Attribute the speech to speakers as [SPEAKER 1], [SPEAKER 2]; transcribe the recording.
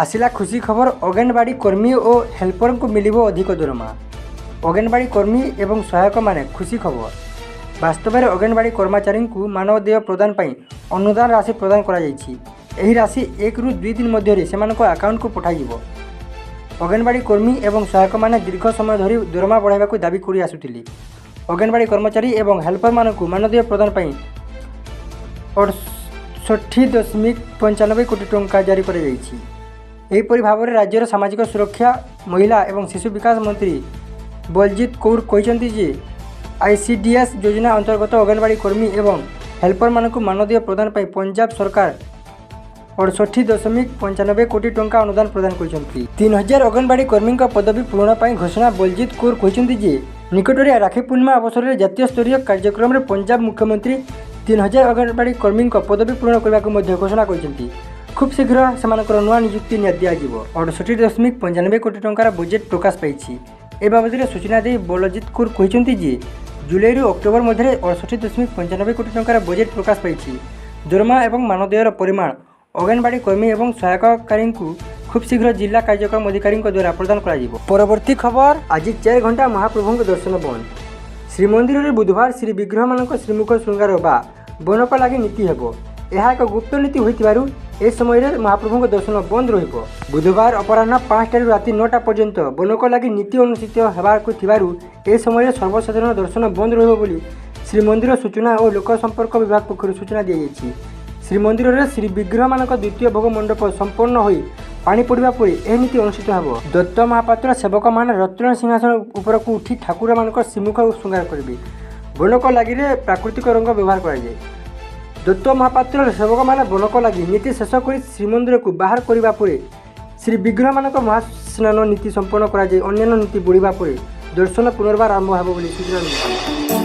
[SPEAKER 1] आसिला खुशी खबर अंगनवाड़ी कर्मी और हेल्पर को मिलिबो अधिक दरमा। अंगनवाड़ी कर्मी एवं सहायक माने खुशी खबर। वास्तव में अंगनवाड़ी कर्मचारी को मानदेय प्रदान पर अनुदान राशि प्रदान करा जायछि। एही राशि 1 ରୁ 2 दिन मध्य सेमानक अकाउंट को पठाइबो। अंगनवाड़ी कर्मी एवं सहायक माने दीर्घ समय धरी दरमा बढ़ाइबाकू दाबी करि आसुथिले। अंगनवाड़ी कर्मचारी एवं हेल्पर मानकू मानदेय प्रदान पर 68.95 कोटी टंका जारी करा जायछि। एहीपरि भाव में राज्यर सामाजिक सुरक्षा महिला एवं शिशु विकास मंत्री बलजीत कौर कहते जे आईसीडीएस योजना अंतर्गत अंगनवाड़ी कर्मी एवं हेल्पर मानक मानदेय प्रदान पर पंजाब सरकार 68.95 कोटी टंका अनुदान प्रदान कर 3000 अंगनवाड़ी कर्मी पदवी पूरण पर घोषणा। बलजीत कौर कहते जे निकट में राखी पूर्णिमा अवसर में जातीय स्तरीय कार्यक्रम में पंजाब मुख्यमंत्री 3000 अंगनवाड़ी कर्मी पदवी पूरण करने को घोषणा कर खूब शीघ्र से नुआ नियुक्ति दिज्व। 68.95 कोटी टंकार बजेट प्रकाश पाई। ए बाबद सूचना दे बलजीत कौर कहते जे जुलाई ରୁ अक्टोबर मध्य 68.95 कोटी टंकार बजेट प्रकाश पाई। दरमा एवं मानदेयर परिमाण अंगनवाड़ी कर्मी एवं सहायकारी को खूब शीघ्र जिला कार्यक्रम अधिकारी द्वारा प्रदान कर। परवर्ती खबर आज 4 घंटा महाप्रभु दर्शन बंद। श्रीमंदिर में बुधवार श्री विग्रह मान श्रीमुख श्रृंगार बा बनक लगी नीति हेबो। यह एक गुप्त नीति होइतिबारु ए समय महाप्रभु दर्शन बंद रहिबो। बुधवार अपराह्न 5 ରୁ राति 9टा पर्यंत बनक लगी नीति अनुष्ठित हेबाकु थिबारु ए समय सर्वसाधारण दर्शन बंद रहिबो बोली श्रीमंदिर सूचना और लोक संपर्क विभाग पक्षरु सूचना दी जायछि। श्रीमंदिर में श्री विग्रह मान द्वितीय भोग मंडप संपन्न हो पानी पड़ा पर यह नीति अनुष्ठित हो। दत्त महापात्र सेवक मान रत्न सिंहासन उपर को उठी ठाकुर मान श्रीमुख श्रृंगार करेंगे। बनक लगी प्राकृतिक रंग व्यवहार कराए। दत्त महापात्र सेवक मान बनक लगी नीति शेष कर श्रीमंदिर को बाहर करने पर श्री विग्रह मान महास्नान नीति संपन्न कराए। अन्य नीति बढ़िया पर दर्शन पुनर्बार आरंभ हो सूचना मिली।